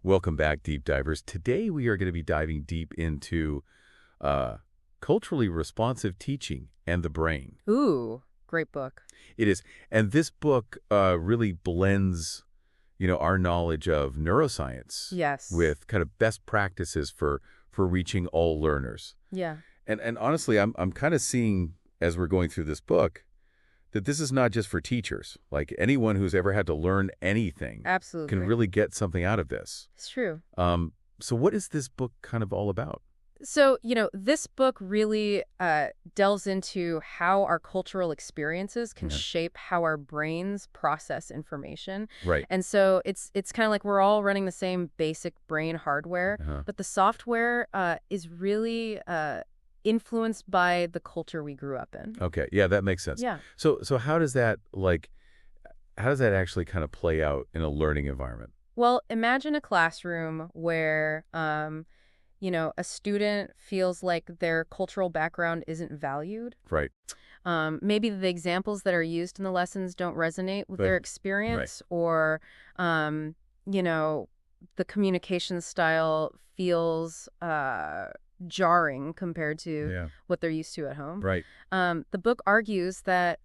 Welcome back, Deep Divers. Today we are going to be diving deep into uh, culturally responsive teaching and the brain. Ooh, great book. It is, and this book really blends, our knowledge of neuroscience Yes. with kind of best practices for reaching all learners. Yeah, And honestly, I'm kind of seeing as we're going through this book that this is not just for teachers. Like anyone who's ever had to learn anything absolutely. can really get something out of this. It's true. So what is this book kind of all about? So, this book really delves into how our cultural experiences can Yeah. shape how our brains process information. Right. And so it's kind of like we're all running the same basic brain hardware, Uh-huh. but the software is really influenced by the culture we grew up in. Okay. Yeah, that makes sense. Yeah. So how does that actually kind of play out in a learning environment? Well, imagine a classroom where a student feels like their cultural background isn't valued. Right. Maybe the examples that are used in the lessons don't resonate with their Right. experience, or, you know, the communication style feels jarring compared to Yeah. what they're used to at home. Right. The book argues that,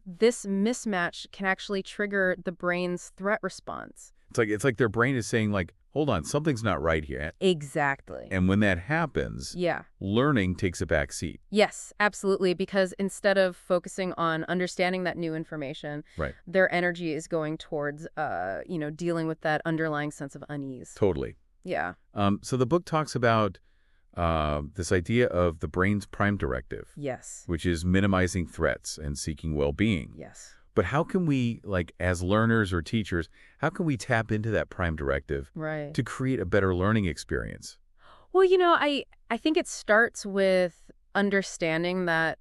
this mismatch can actually trigger the brain's threat response. It's like their brain is saying like, "Hold on, something's not right here." Exactly. And when that happens, Yeah. learning takes a back seat. Yes, absolutely. Because instead of focusing on understanding that new information, Right. their energy is going towards, dealing with that underlying sense of unease. Totally. Yeah. So the book talks about this idea of the brain's prime directive, Yes. which is minimizing threats and seeking well-being. Yes. But how can we, like, as learners or teachers, how can we tap into that prime directive Right. to create a better learning experience? Well, I think it starts with understanding that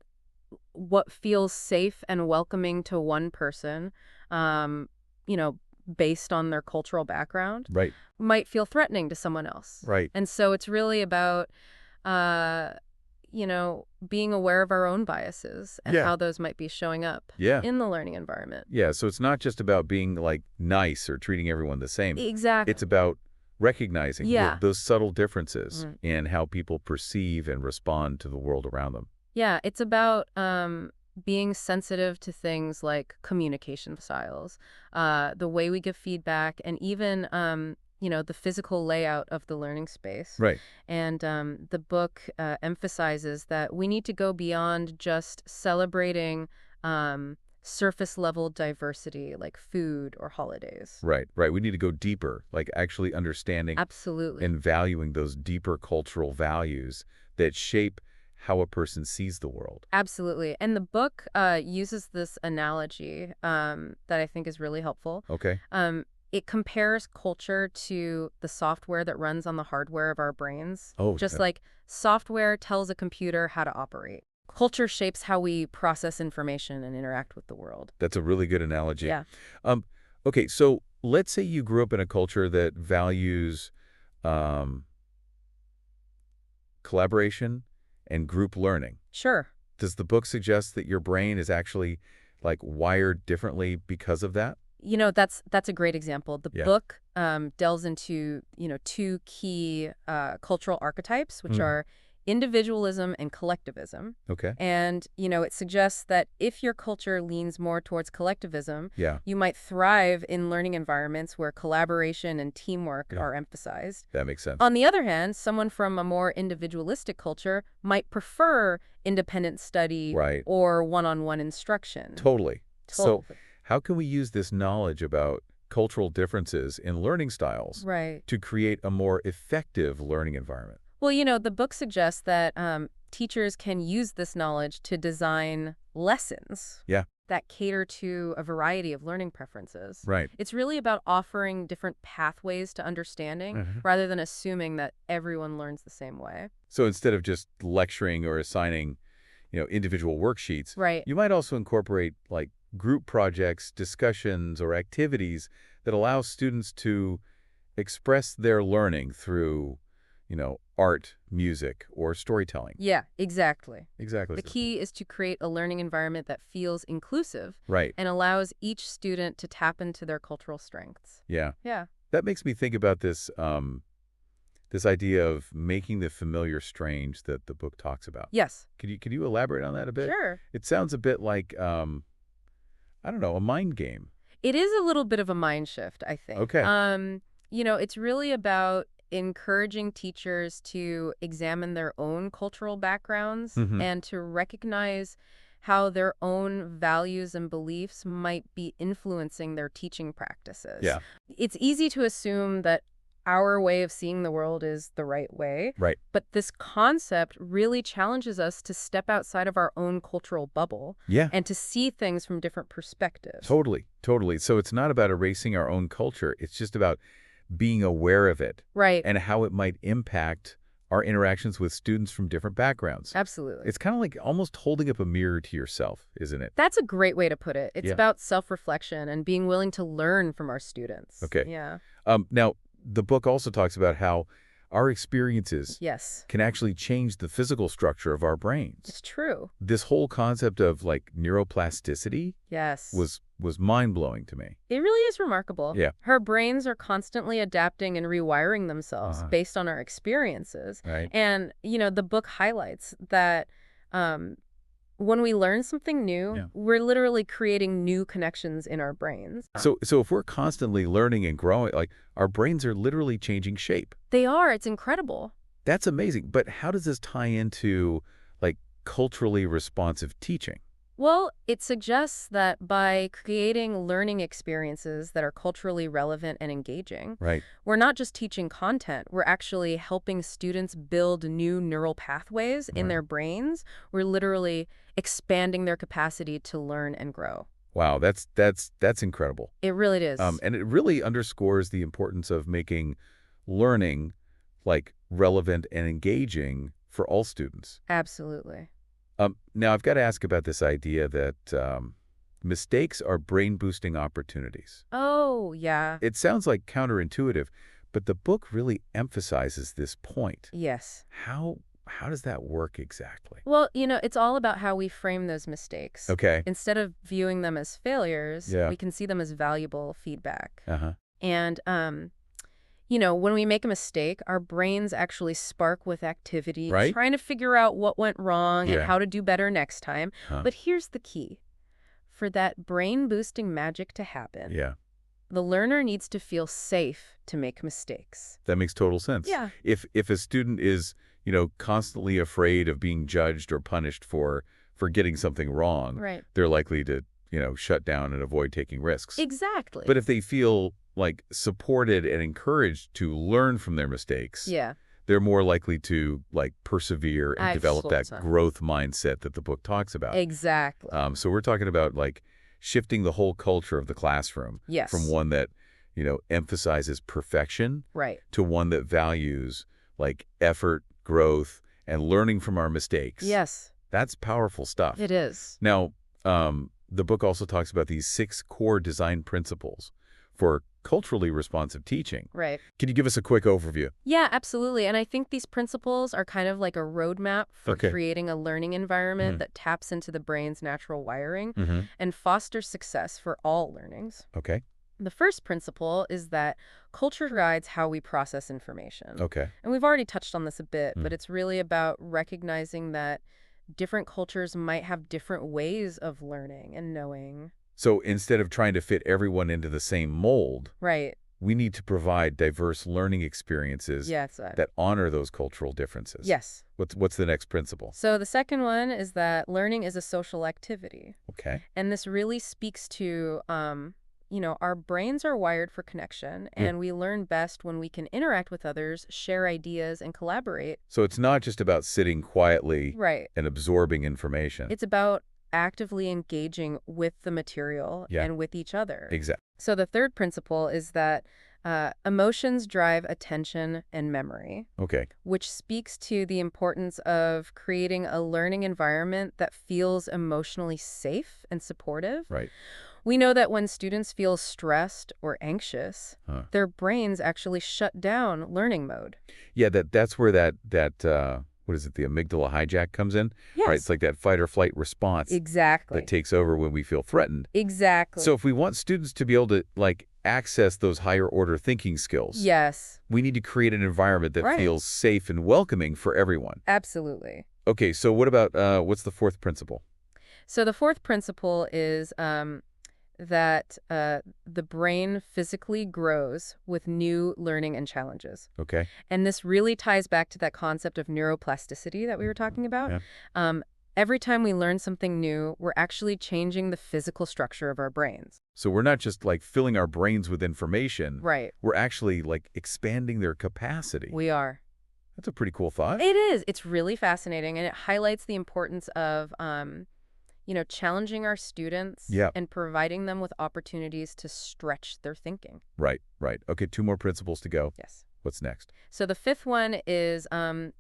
what feels safe and welcoming to one person, um, you know, based on their cultural background, Right. might feel threatening to someone else. Right. And so it's really about, being aware of our own biases and Yeah. how those might be showing up Yeah. in the learning environment. Yeah. So it's not just about being, like, nice or treating everyone the same. Exactly. It's about recognizing Yeah. those subtle differences Mm. in how people perceive and respond to the world around them. Yeah, it's about being sensitive to things like communication styles, the way we give feedback, and even the physical layout of the learning space. Right. And the book emphasizes that we need to go beyond just celebrating surface level diversity like food or holidays. Right. Right. We need to go deeper, like actually understanding Absolutely. and valuing those deeper cultural values that shape how a person sees the world. Absolutely. And the book uses this analogy that I think is really helpful. Okay. It compares culture to the software that runs on the hardware of our brains. Oh, Just yeah. like software tells a computer how to operate. Culture shapes how we process information and interact with the world. That's a really good analogy. Yeah. Okay, so let's say you grew up in a culture that values um, collaboration and group learning. Sure. Does the book suggest that your brain is actually like wired differently because of that? That's a great example. The Yeah. book delves into, two key cultural archetypes, which Mhm. are individualism and collectivism. Okay. And, it suggests that if your culture leans more towards collectivism, Yeah, you might thrive in learning environments where collaboration and teamwork Yeah. are emphasized. that makes sense. On the other hand, someone from a more individualistic culture might prefer independent study Right. or one-on-one instruction. Totally. So Totally. how can we use this knowledge about cultural differences in learning styles Right. to create a more effective learning environment? Well, the book suggests that teachers can use this knowledge to design lessons Yeah. that cater to a variety of learning preferences. Right. It's really about offering different pathways to understanding Mhm. rather than assuming that everyone learns the same way. So instead of just lecturing or assigning, individual worksheets, Right. you might also incorporate like group projects, discussions, or activities that allow students to express their learning through, art, music, or storytelling. Yeah, exactly. Exactly. The key is to create a learning environment that feels inclusive Right. and allows each student to tap into their cultural strengths. Yeah. Yeah. That makes me think about this idea of making the familiar strange that the book talks about. Yes. Could you elaborate on that a bit? Sure. It sounds a bit like, I don't know, a mind game. It is a little bit of a mind shift, I think. Okay. It's really about encouraging teachers to examine their own cultural backgrounds Hmm. and to recognize how their own values and beliefs might be influencing their teaching practices. Yeah. It's easy to assume that our way of seeing the world is the right way, Right. but this concept really challenges us to step outside of our own cultural bubble Yeah. and to see things from different perspectives. Totally. Totally. So it's not about erasing our own culture. It's just about being aware of it Right. and how it might impact our interactions with students from different backgrounds. Absolutely. It's kind of like almost holding up a mirror to yourself, isn't it? That's a great way to put it. It's Yeah. about self-reflection and being willing to learn from our students. Okay. Yeah. Now, the book also talks about how our experiences Yes. can actually change the physical structure of our brains. It's true. This whole concept of like neuroplasticity Yes. was mind-blowing to me. It really is remarkable. Yeah. Her brains are constantly adapting and rewiring themselves Uh-huh. based on our experiences. Right. And, the book highlights that when we learn something new, Yeah. we're literally creating new connections in our brains. So if we're constantly learning and growing, like our brains are literally changing shape. They are. It's incredible. That's amazing. But how does this tie into like culturally responsive teaching? Well, it suggests that by creating learning experiences that are culturally relevant and engaging, Right. we're not just teaching content, we're actually helping students build new neural pathways in Right. their brains. We're literally expanding their capacity to learn and grow. Wow, that's incredible. It really is. And it really underscores the importance of making learning like relevant and engaging for all students. Absolutely. Now, I've got to ask about this idea that mistakes are brain-boosting opportunities. Oh, yeah. It sounds like counterintuitive, but the book really emphasizes this point. Yes. How does that work exactly? Well, it's all about how we frame those mistakes. Okay. Instead of viewing them as failures, Yeah. we can see them as valuable feedback. Uh-huh. And, when we make a mistake, our brains actually spark with activity, Right. trying to figure out what went wrong and Yeah. how to do better next time. Huh. But here's the key. For that brain-boosting magic to happen, Yeah, the learner needs to feel safe to make mistakes. that makes total sense. Yeah. If a student is, constantly afraid of being judged or punished for getting something wrong, Right. they're likely to, shut down and avoid taking risks. Exactly. But if they feel like supported and encouraged to learn from their mistakes, Yeah. they're more likely to like persevere and develop that Absolutely. growth mindset that the book talks about. Exactly. So we're talking about like shifting the whole culture of the classroom Yes. from one that, emphasizes perfection Right. to one that values like effort, growth, and learning from our mistakes. Yes, That's powerful stuff. it is. Now, the book also talks about these 6 core design principles for culturally responsive teaching. Right. Can you give us a quick overview? Yeah, absolutely. And I think these principles are kind of like a roadmap for Okay. creating a learning environment that taps into the brain's natural wiring Mm-hmm. and fosters success for all learnings. Okay. The first principle is that culture guides how we process information. Okay. And we've already touched on this a bit, Mm. but it's really about recognizing that different cultures might have different ways of learning and knowing. So instead of trying to fit everyone into the same mold, Right. we need to provide diverse learning experiences Yes. that honor those cultural differences. Yes. What's the next principle? So the second one is that learning is a social activity. Okay. And this really speaks to, our brains are wired for connection, Yeah. and we learn best when we can interact with others, share ideas, and collaborate. So it's not just about sitting quietly Right. and absorbing information. It's about actively engaging with the material Yeah. and with each other. Exactly. So the third principle is that emotions drive attention and memory, Okay. which speaks to the importance of creating a learning environment that feels emotionally safe and supportive. Right. We know that when students feel stressed or anxious, Huh. their brains actually shut down learning mode. Yeah, that's where that what is it, the amygdala hijack comes in? Right, Yes. it's like that fight or flight response Exactly. that takes over when we feel threatened. Exactly. So if we want students to be able to, like, access those higher order thinking skills, yes. we need to create an environment that Right. feels safe and welcoming for everyone. Absolutely. Okay, so what about, what's the fourth principle? So the fourth principle is that the brain physically grows with new learning and challenges. Okay. And this really ties back to that concept of neuroplasticity that we were talking about. Yeah. Every time we learn something new, we're actually changing the physical structure of our brains. So we're not just, like, filling our brains with information. Right. We're actually, like, expanding their capacity. We are. That's a pretty cool thought. It is. It's really fascinating, and it highlights the importance of challenging our students Yeah. and providing them with opportunities to stretch their thinking. Right, right. Okay, 2 more principles to go. Yes. What's next? So the fifth one is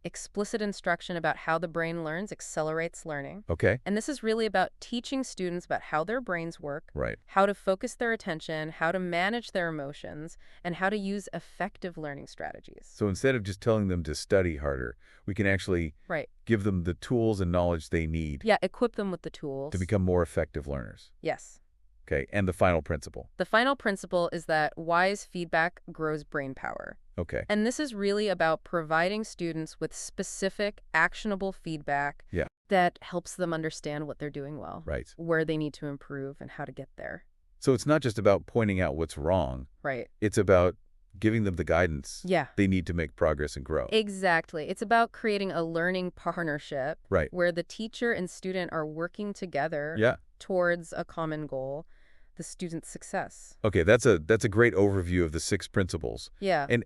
explicit instruction about how the brain learns accelerates learning. Okay. And this is really about teaching students about how their brains work, Right. how to focus their attention, how to manage their emotions, and how to use effective learning strategies. So instead of just telling them to study harder, we can actually Right. give them the tools and knowledge they need Yeah, equip them with the tools. to become more effective learners. Yes. Okay, and the final principle. The final principle is that wise feedback grows brain power. Okay. And this is really about providing students with specific, actionable feedback Yeah. that helps them understand what they're doing well, Right. where they need to improve, and how to get there. So it's not just about pointing out what's wrong. Right. It's about giving them the guidance Yeah. they need to make progress and grow. Exactly. It's about creating a learning partnership Right. where the teacher and student are working together Yeah. towards a common goal, the student's success. Okay, that's a great overview of the 6 principles. Yeah. And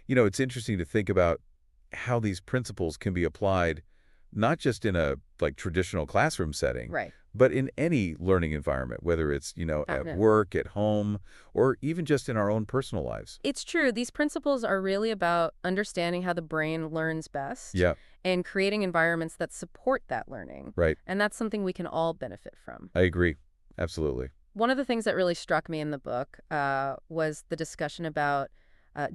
it's interesting to think about how these principles can be applied not just in a, like, traditional classroom setting, Right. but in any learning environment, whether it's, at Definitely. work, at home, or even just in our own personal lives. It's true. These principles are really about understanding how the brain learns best Yeah, and creating environments that support that learning. right. And that's something we can all benefit from. I agree. Absolutely. One of the things that really struck me in the book was the discussion about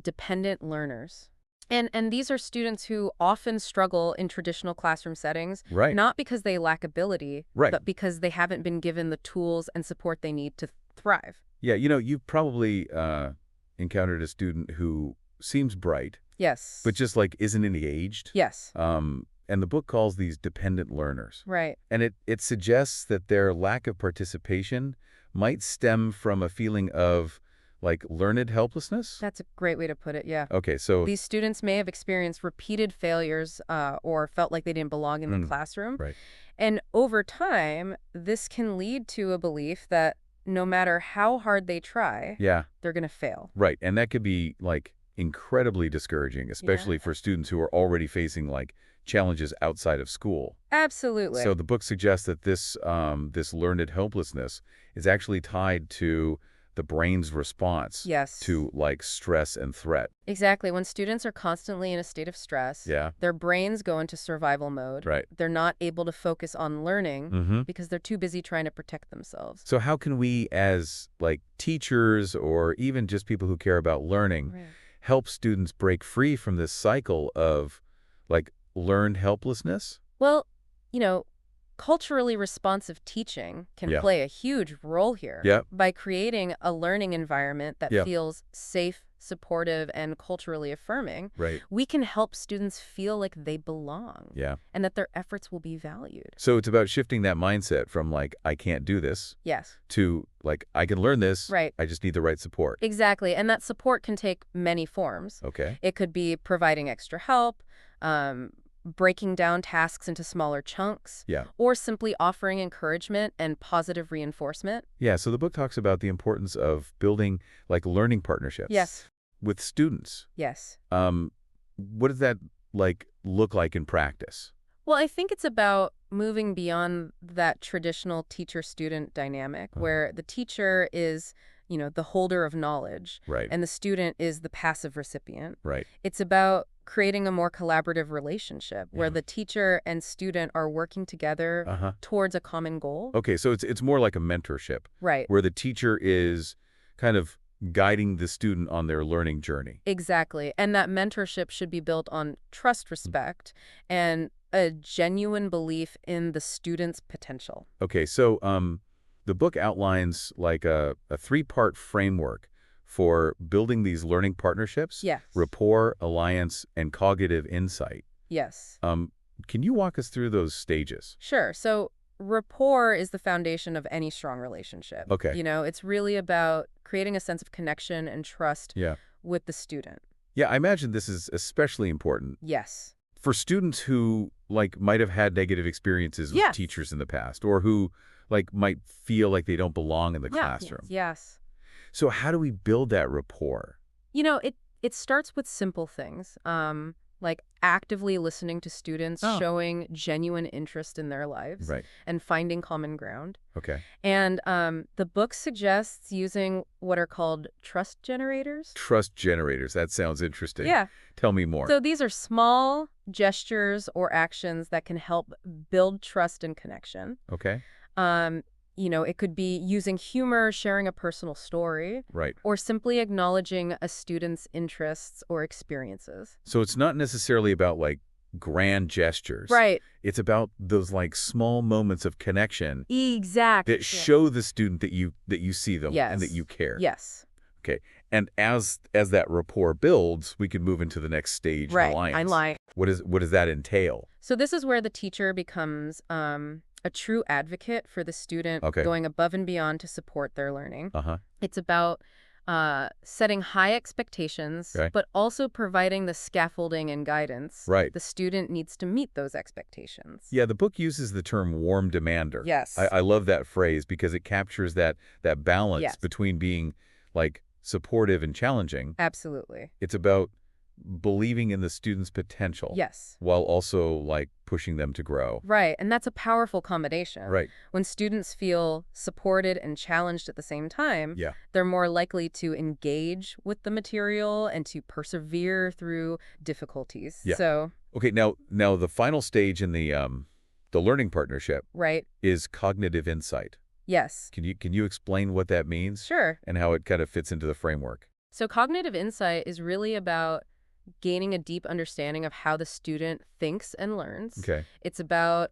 dependent learners. And these are students who often struggle in traditional classroom settings, Right. not because they lack ability, Right. but because they haven't been given the tools and support they need to thrive. Yeah, you've probably encountered a student who seems bright, Yes. but just, like, isn't engaged. Yes. And the book calls these dependent learners. Right. And it suggests that their lack of participation might stem from a feeling of, like, learned helplessness. That's a great way to put it, yeah. Okay, so These students may have experienced repeated failures or felt like they didn't belong in the classroom. right. And over time, this can lead to a belief that no matter how hard they try, Yeah, they're going to fail. right. And that could be, like, incredibly discouraging, especially for students who are already facing, like, challenges outside of school. Absolutely. So the book suggests that this learned helplessness is actually tied to the brain's response Yes. to, like, stress and threat. Exactly. When students are constantly in a state of stress, Yeah. their brains go into survival mode. Right. They're not able to focus on learning Mm-hmm. because they're too busy trying to protect themselves. So how can we, as, like, teachers or even just people who care about learning, Right. help students break free from this cycle of, like, learned helplessness? Well, culturally responsive teaching can Yeah. play a huge role here. Yeah. By creating a learning environment that Yeah. feels safe, supportive, and culturally affirming, Right. we can help students feel like they belong Yeah. and that their efforts will be valued. So it's about shifting that mindset from, like, I can't do this, Yes, to, like, I can learn this. right. I just need the right support. Exactly. And that support can take many forms. Okay. It could be providing extra help, breaking down tasks into smaller chunks, Yeah. or simply offering encouragement and positive reinforcement. Yeah, so the book talks about the importance of building, like, learning partnerships. Yes. With students. Yes. What does that, like, look like in practice? Well, I think it's about moving beyond that traditional teacher-student dynamic where the teacher is, the holder of knowledge Right. and the student is the passive recipient. Right. It's about creating a more collaborative relationship where the teacher and student are working together Uh-huh. towards a common goal. Okay, so it's more like a mentorship Right. where the teacher is kind of guiding the student on their learning journey. Exactly. And that mentorship should be built on trust, respect, and a genuine belief in the student's potential. Okay, so the book outlines like a three-part framework for building these learning partnerships: Yes. rapport, alliance, and cognitive insight. Yes. Can you walk us through those stages? Sure. So rapport is the foundation of any strong relationship. Okay. It's really about creating a sense of connection and trust Yeah. with the student. Yeah, I imagine this is especially important Yes. for students who like might have had negative experiences with Yes. teachers in the past, or who like might feel like they don't belong in the classroom. Yes. So how do we build that rapport? It starts with simple things, like actively listening to students, Oh. showing genuine interest in their lives, Right. and finding common ground. Okay. And the book suggests using what are called trust generators. Trust generators. That sounds interesting. Yeah. Tell me more. So these are small gestures or actions that can help build trust and connection. Okay. It could be using humor, sharing a personal story, Right. or simply acknowledging a student's interests or experiences. So it's not necessarily about like grand gestures. Right. It's about those like small moments of connection Exactly. that show the student that you see them Yes. and that you care. Yes. Okay. And as that rapport builds, we can move into the next stage, Right. alliance. What does that entail? So this is where the teacher becomes a true advocate for the student, Okay. going above and beyond to support their learning. Uh-huh. It's about setting high expectations, Okay. but also providing the scaffolding and guidance. Right. The student needs to meet those expectations. Yeah, the book uses the term warm demander. Yes. I love that phrase because it captures that balance Yes. between being like supportive and challenging. Absolutely. It's about believing in the student's potential. Yes. While also like pushing them to grow. Right. And that's a powerful combination. Right. When students feel supported and challenged at the same time, Yeah. they're more likely to engage with the material and to persevere through difficulties. Yeah. So, Okay, now the final stage in the learning partnership right. is cognitive insight. Yes. Can you explain what that means Sure. and how it kind of fits into the framework? So cognitive insight is really about gaining a deep understanding of how the student thinks and learns. Okay. It's about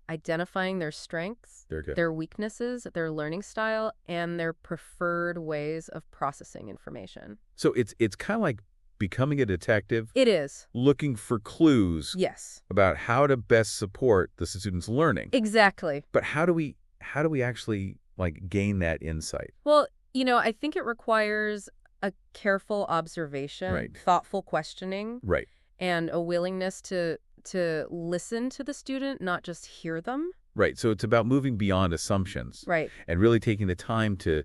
identifying their strengths, Very good. their weaknesses, their learning style, and their preferred ways of processing information. So it's kind of like becoming a detective, It is. looking for clues Yes. about how to best support the student's learning. Exactly. But how do we actually like gain that insight? Well, I think it requires a careful observation, Right. thoughtful questioning, Right. and a willingness to listen to the student, not just hear them. Right. So it's about moving beyond assumptions Right. and really taking the time to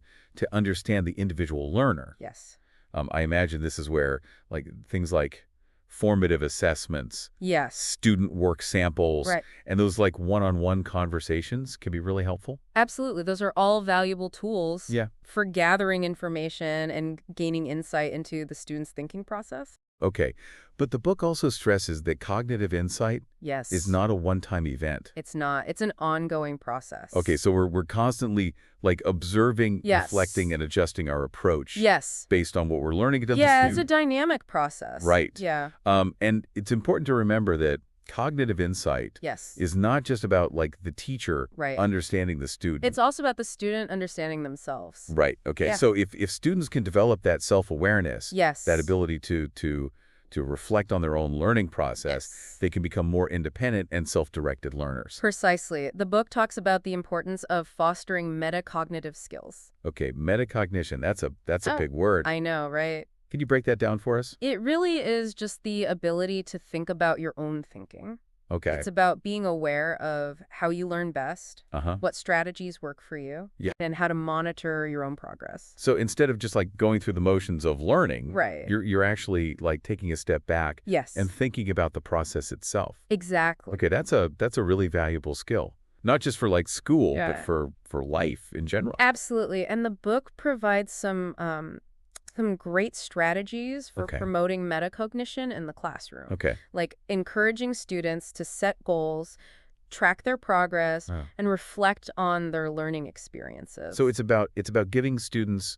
understand the individual learner. Yes. I imagine this is where like things like formative assessments, Yes. student work samples, Right. and those like one-on-one conversations can be really helpful. Absolutely. Those are all valuable tools Yeah. for gathering information and gaining insight into the student's thinking process. Okay. But the book also stresses that cognitive insight Yes. is not a one-time event. It's not. It's an ongoing process. Okay, so we're constantly like observing, Yes. reflecting, and adjusting our approach Yes. based on what we're learning about the Yeah, it's a student. dynamic process. Right. Yeah. And it's important to remember that cognitive insight Yes. is not just about like the teacher Right. understanding the student. It's also about the student understanding themselves. Right. Okay. Yeah. So if students can develop that self-awareness, Yes. that ability to reflect on their own learning process, Yes. they can become more independent and self-directed learners. Precisely. The book talks about the importance of fostering metacognitive skills. Okay, metacognition, that's a Oh, big word. I know, right? Can you break that down for us? It really is just the ability to think about your own thinking. Okay. It's about being aware of how you learn best, Uh-huh. what strategies work for you, Yeah. and how to monitor your own progress. So instead of just like going through the motions of learning, Right. you're actually like taking a step back Yes. and thinking about the process itself. Exactly. Okay, that's a really valuable skill. Not just for like school, but Yeah. for life in general. Absolutely. And the book provides some great strategies for Okay. promoting metacognition in the classroom. Okay. Like encouraging students to set goals, track their progress, Oh. and reflect on their learning experiences. So it's about giving students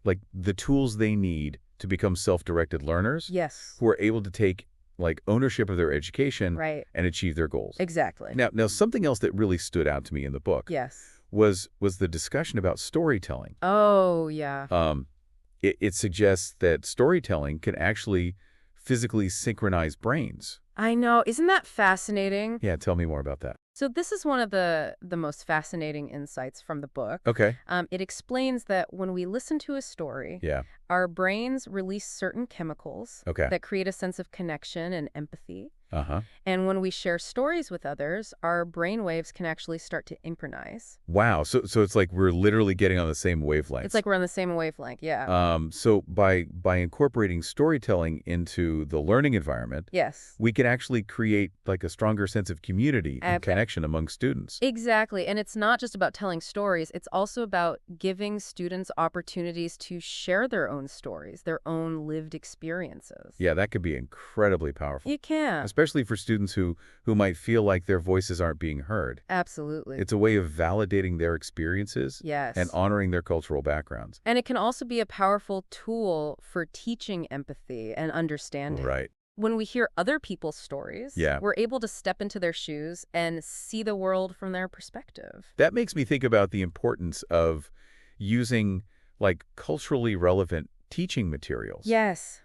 like the tools they need to become self-directed learners Yes. who are able to take like ownership of their education Right. and achieve their goals. Exactly. Now something else that really stood out to me in the book Yes. was the discussion about storytelling. Oh, yeah. It suggests that storytelling can actually physically synchronize brains. I know. Isn't that fascinating? Yeah, tell me more about that. So this is one of the most fascinating insights from the book. Okay. It explains that when we listen to a story, Yeah. our brains release certain chemicals Okay. that create a sense of connection and empathy. Uh-huh. And when we share stories with others, our brain waves can actually start to synchronize. Wow. So it's like we're literally getting on the same wavelength. It's like we're on the same wavelength, yeah. So by incorporating storytelling into the learning environment, Yes. we can actually create like a stronger sense of community and Ab- connection among students. Exactly. And it's not just about telling stories. It's also about giving students opportunities to share their own stories, their own lived experiences. Yeah, that could be incredibly powerful. You can. Especially for students who might feel like their voices aren't being heard. Absolutely. It's a way of validating their experiences Yes. and honoring their cultural backgrounds. And it can also be a powerful tool for teaching empathy and understanding. Right. When we hear other people's stories, Yeah. we're able to step into their shoes and see the world from their perspective. That makes me think about the importance of using like culturally relevant teaching materials. Yes.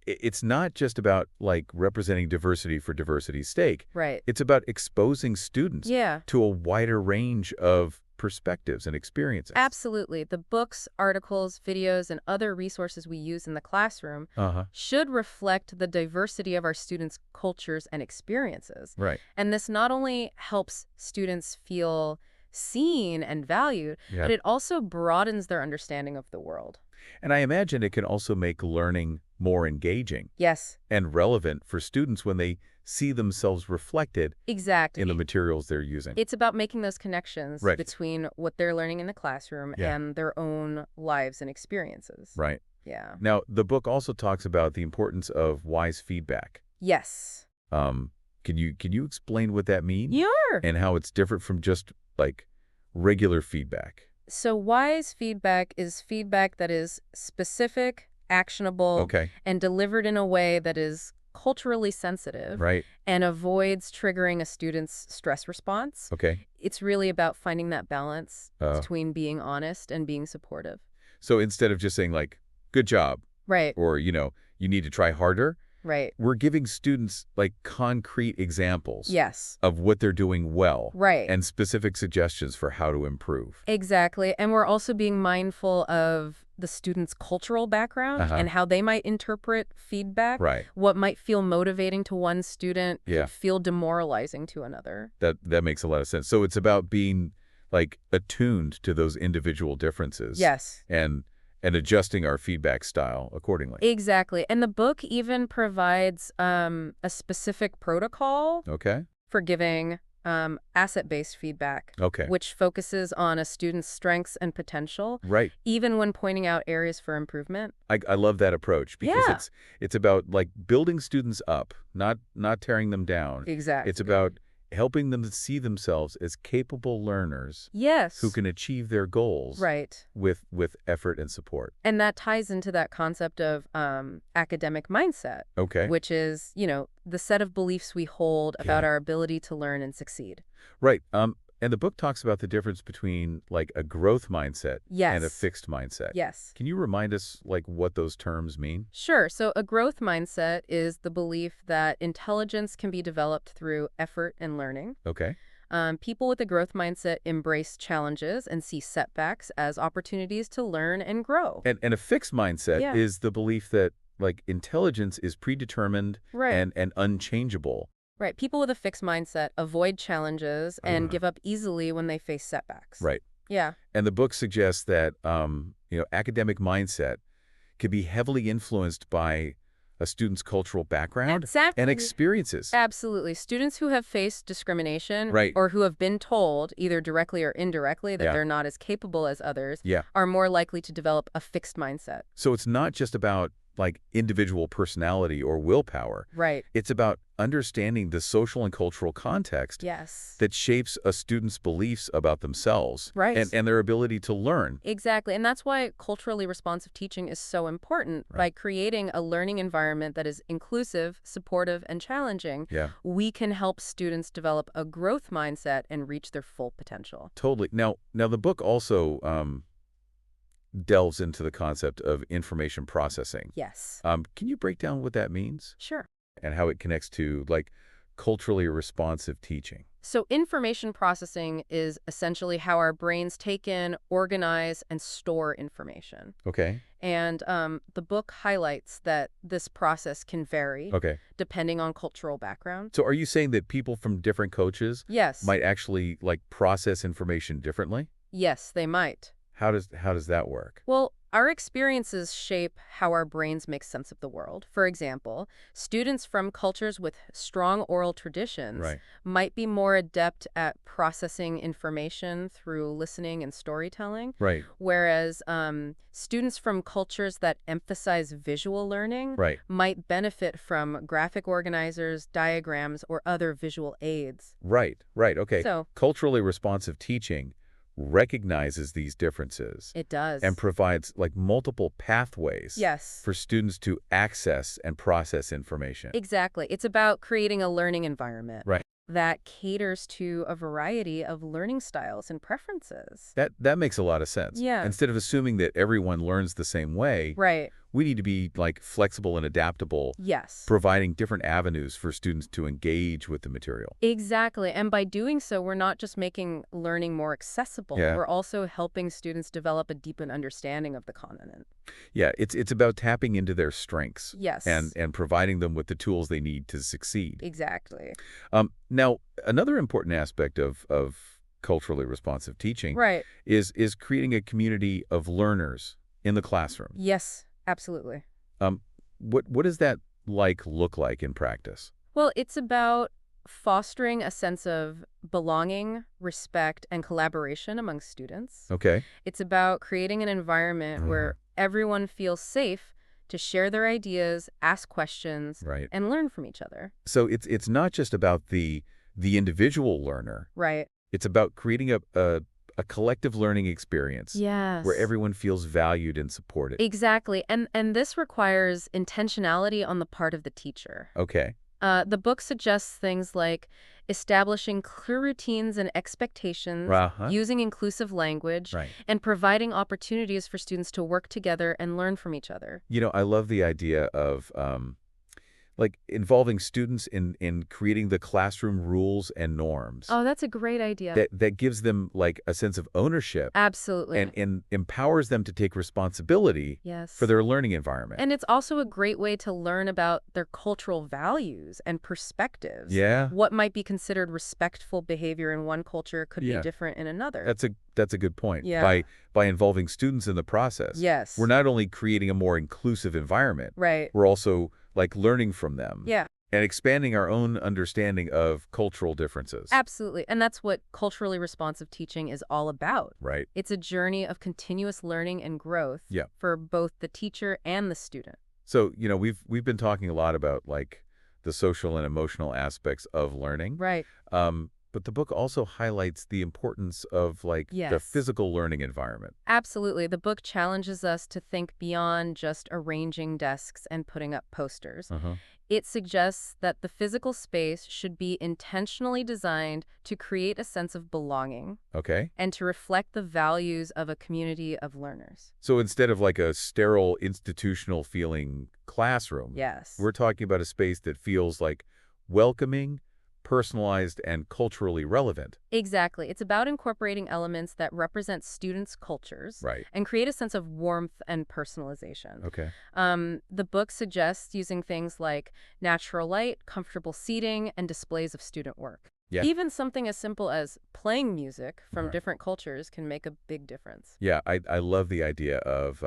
It's not just about like representing diversity for diversity's sake. Right. It's about exposing students Yeah. to a wider range of perspectives and experiences. Absolutely. The books, articles, videos, and other resources we use in the classroom Uh-huh. should reflect the diversity of our students' cultures and experiences. Right. And this not only helps students feel seen and valued, Yeah. but it also broadens their understanding of the world. And I imagine it can also make learning more engaging Yes, and relevant for students when they see themselves reflected exactly. in the materials they're using. It's about making those connections Right. between what they're learning in the classroom Yeah. and their own lives and experiences. Right. Yeah. Now, the book also talks about the importance of wise feedback. Yes. Can you explain what that means? Sure. And how it's different from just like regular feedback? So wise feedback is feedback that is specific, actionable, Okay. and delivered in a way that is culturally sensitive Right. and avoids triggering a student's stress response. Okay. It's really about finding that balance Uh, between being honest and being supportive. So instead of just saying like, good job, Right, or, you need to try harder, right. we're giving students like concrete examples Yes, of what they're doing well right. and specific suggestions for how to improve. Exactly. And we're also being mindful of the student's cultural background Uh-huh. and how they might interpret feedback. Right. What might feel motivating to one student Yeah. could feel demoralizing to another. That makes a lot of sense. So it's about being like attuned to those individual differences. Yes. And adjusting our feedback style accordingly. Exactly. And the book even provides a specific protocol Okay. for giving asset-based feedback, Okay. which focuses on a student's strengths and potential, Right. even when pointing out areas for improvement. I love that approach because Yeah. it's about like building students up, not tearing them down. Exactly. It's about helping them to see themselves as capable learners Yes. who can achieve their goals Right. with effort and support. And that ties into that concept of academic mindset, Okay. which is, the set of beliefs we hold about Yeah. our ability to learn and succeed. Right. And the book talks about the difference between like a growth mindset Yes. and a fixed mindset. Yes. Can you remind us like what those terms mean? Sure. So a growth mindset is the belief that intelligence can be developed through effort and learning. Okay. People with a growth mindset embrace challenges and see setbacks as opportunities to learn and grow. And a fixed mindset Yeah. is the belief that like intelligence is predetermined Right. and unchangeable. Right. People with a fixed mindset avoid challenges and Uh-huh. give up easily when they face setbacks. Right. Yeah. And the book suggests that academic mindset could be heavily influenced by a student's cultural background Exactly. and experiences. Absolutely. Students who have faced discrimination Right. or who have been told, either directly or indirectly, that Yeah. they're not as capable as others Yeah. are more likely to develop a fixed mindset. So it's not just about like individual personality or willpower. Right. It's about understanding the social and cultural context Yes. that shapes a student's beliefs about themselves Right. and their ability to learn. Exactly. And that's why culturally responsive teaching is so important. Right. By creating a learning environment that is inclusive, supportive, and challenging, Yeah, we can help students develop a growth mindset and reach their full potential. totally. Now the book also delves into the concept of information processing. Yes. Can you break down what that means Sure. and how it connects to like culturally responsive teaching? So information processing is essentially how our brains take in, organize, and store information. Okay. And the book highlights that this process can vary Okay. depending on cultural background. So are you saying that people from different coaches Yes. might actually like process information differently? Yes, they might. How does that work? Well, our experiences shape how our brains make sense of the world. For example, students from cultures with strong oral traditions Right. might be more adept at processing information through listening and storytelling, Right. whereas students from cultures that emphasize visual learning Right. might benefit from graphic organizers, diagrams, or other visual aids. Right. Right. Okay. So Culturally responsive teaching recognizes these differences it does. and provides like multiple pathways Yes. for students to access and process information. Exactly. It's about creating a learning environment Right. that caters to a variety of learning styles and preferences. That makes a lot of sense. Yeah. Instead of assuming that everyone learns the same way, Right. we need to be like flexible and adaptable, Yes. providing different avenues for students to engage with the material. Exactly. And by doing so, we're not just making learning more accessible. Yeah. We're also helping students develop a deepened understanding of the content. Yeah, it's about tapping into their strengths Yes. and providing them with the tools they need to succeed. Exactly. Now, another important aspect of culturally responsive teaching Right. is creating a community of learners in the classroom. Yes, absolutely. What does that look like in practice? Well, it's about fostering a sense of belonging, respect, and collaboration among students. Okay. It's about creating an environment where everyone feels safe to share their ideas, ask questions, Right. and learn from each other. So it's not just about the individual learner. Right. It's about creating a collective learning experience Yes. where everyone feels valued and supported. Exactly. And this requires intentionality on the part of the teacher. Okay. The book suggests things like establishing clear routines and expectations, Uh-huh. using inclusive language, Right. and providing opportunities for students to work together and learn from each other. You know, I love the idea of involving students in creating the classroom rules and norms. Oh, that's a great idea. That gives them like a sense of ownership Absolutely. and empowers them to take responsibility Yes. for their learning environment. And it's also a great way to learn about their cultural values and perspectives. Yeah. What might be considered respectful behavior in one culture could Yeah. be different in another. That's a good point. Yeah. By involving students in the process. Yes. We're not only creating a more inclusive environment, Right. we're also like learning from them. Yeah. And expanding our own understanding of cultural differences. Absolutely. And that's what culturally responsive teaching is all about. Right. It's a journey of continuous learning and growth Yeah. for both the teacher and the student. So, you know, we've been talking a lot about like the social and emotional aspects of learning. Right. But the book also highlights the importance of like the Yes. physical learning environment. Absolutely. The book challenges us to think beyond just arranging desks and putting up posters. Uh-huh. It suggests that the physical space should be intentionally designed to create a sense of belonging Okay. and to reflect the values of a community of learners. So instead of like a sterile institutional feeling classroom, Yes. we're talking about a space that feels like welcoming, personalized, and culturally relevant. Exactly. It's about incorporating elements that represent students' cultures Right. and create a sense of warmth and personalization. Okay. The book suggests using things like natural light, comfortable seating, and displays of student work. Yeah. Even something as simple as playing music from Right. different cultures can make a big difference. Yeah, I love the idea of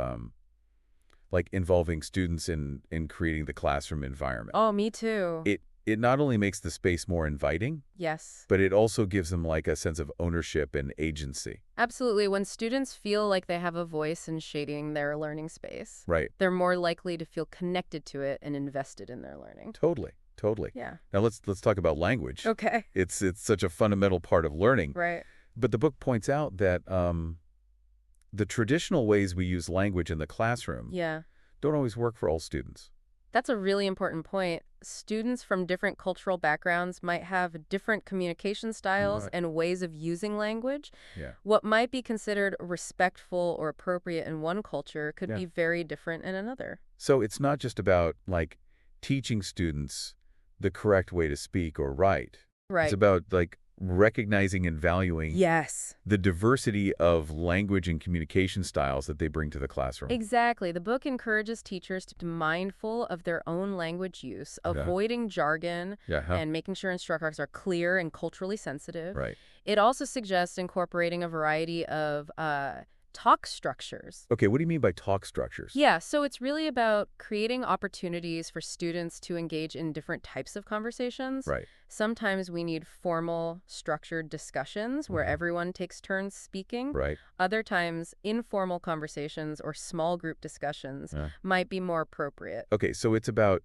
like involving students in creating the classroom environment. Oh, me too. It it not only makes the space more inviting, Yes. but it also gives them like a sense of ownership and agency. Absolutely. When students feel like they have a voice in shaping their learning space, Right. they're more likely to feel connected to it and invested in their learning. Totally. Totally. Yeah. Now let's talk about language. Okay. It's such a fundamental part of learning. Right. But the book points out that the traditional ways we use language in the classroom Yeah. don't always work for all students. That's a really important point. Students from different cultural backgrounds might have different communication styles Right. and ways of using language. Yeah. What might be considered respectful or appropriate in one culture could Yeah. be very different in another. So it's not just about like teaching students the correct way to speak or write. Right. It's about like recognizing and valuing Yes. the diversity of language and communication styles that they bring to the classroom. Exactly. The book encourages teachers to be mindful of their own language use, avoiding jargon, Yeah. Huh? and making sure instructors are clear and culturally sensitive. Right. It also suggests incorporating a variety of talk structures. Okay, what do you mean by talk structures? Yeah, so it's really about creating opportunities for students to engage in different types of conversations. Right. Sometimes we need formal, structured discussions where everyone takes turns speaking. Right. Other times, informal conversations or small group discussions Yeah. might be more appropriate. Okay, so it's about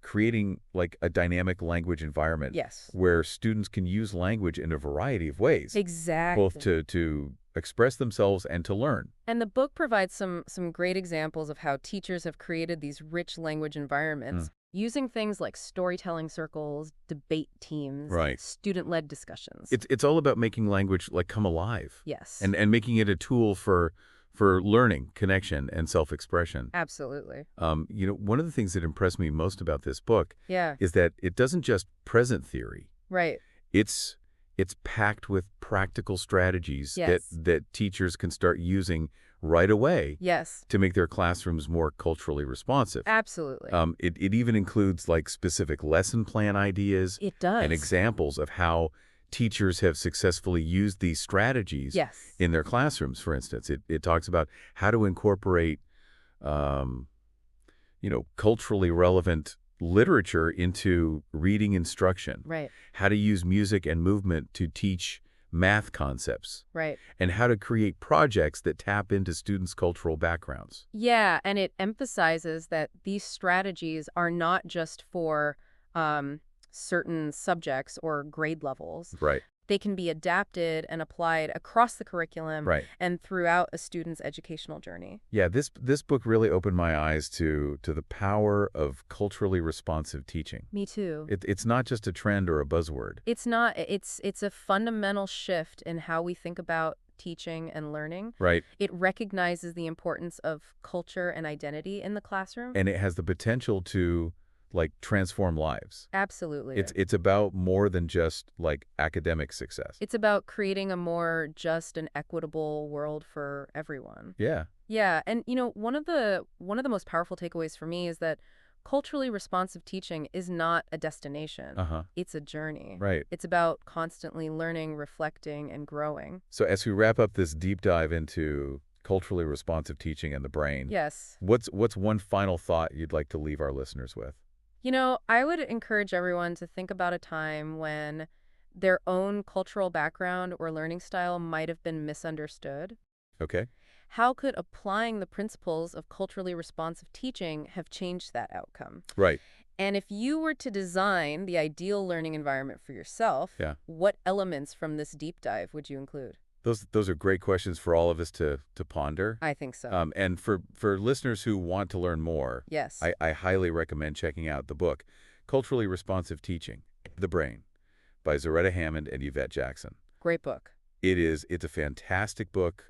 creating like a dynamic language environment Yes. where students can use language in a variety of ways, Exactly. both to express themselves and to learn. And the book provides some great examples of how teachers have created these rich language environments using things like storytelling circles, debate teams, Right. student-led discussions. It's all about making language like come alive Yes. and making it a tool for learning, connection, and self-expression. Absolutely. One of the things that impressed me most about this book Yeah. is that it doesn't just present theory. Right. It's packed with practical strategies Yes. that teachers can start using right away Yes. to make their classrooms more culturally responsive. Absolutely. It even includes like specific lesson plan ideas It does. and examples of how teachers have successfully used these strategies Yes. in their classrooms. For instance, it talks about how to incorporate, culturally relevant literature into reading instruction, Right. how to use music and movement to teach math concepts, Right. and how to create projects that tap into students' cultural backgrounds. Yeah, and it emphasizes that these strategies are not just for certain subjects or grade levels. Right, They can be adapted and applied across the curriculum right. and throughout a student's educational journey. Yeah, this book really opened my eyes to the power of culturally responsive teaching. Me too. It's not just a trend or a buzzword. It's not, it's a fundamental shift in how we think about teaching and learning. Right. It recognizes the importance of culture and identity in the classroom. And it has the potential to like transform lives. Absolutely. It's about more than just like academic success. It's about creating a more just and equitable world for everyone. Yeah. Yeah, and one of the most powerful takeaways for me is that culturally responsive teaching is not a destination. Uh-huh. It's a journey. Right. It's about constantly learning, reflecting, and growing. So as we wrap up this deep dive into culturally responsive teaching and the brain, Yes. what's one final thought you'd like to leave our listeners with? I would encourage everyone to think about a time when their own cultural background or learning style might have been misunderstood. Okay. How could applying the principles of culturally responsive teaching have changed that outcome? Right. And if you were to design the ideal learning environment for yourself, Yeah. what elements from this deep dive would you include? Those are great questions for all of us to ponder. I think so. And for listeners who want to learn more, Yes. I highly recommend checking out the book, Culturally Responsive Teaching, The Brain, by Zaretta Hammond and Yvette Jackson. Great book. It's a fantastic book.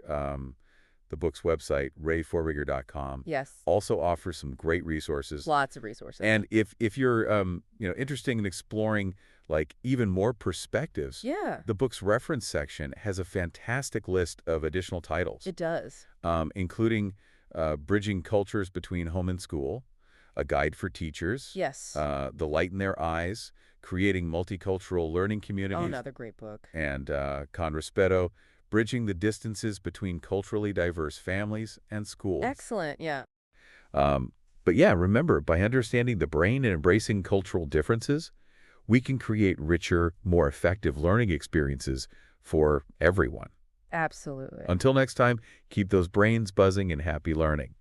The book's website, rayforriger.com, Yes. also offers some great resources. Lots of resources. And if you're interested in exploring like even more perspectives, yeah, the book's reference section has a fantastic list of additional titles, it does. including Bridging Cultures Between Home and School, A Guide for Teachers, Yes. The Light in Their Eyes, Creating Multicultural Learning Communities, Another great book. and Con Rispetto, Bridging the Distances Between Culturally Diverse Families and Schools. Excellent. Yeah. But yeah, remember, by understanding the brain and embracing cultural differences, we can create richer, more effective learning experiences for everyone. Absolutely. Until next time, keep those brains buzzing and happy learning.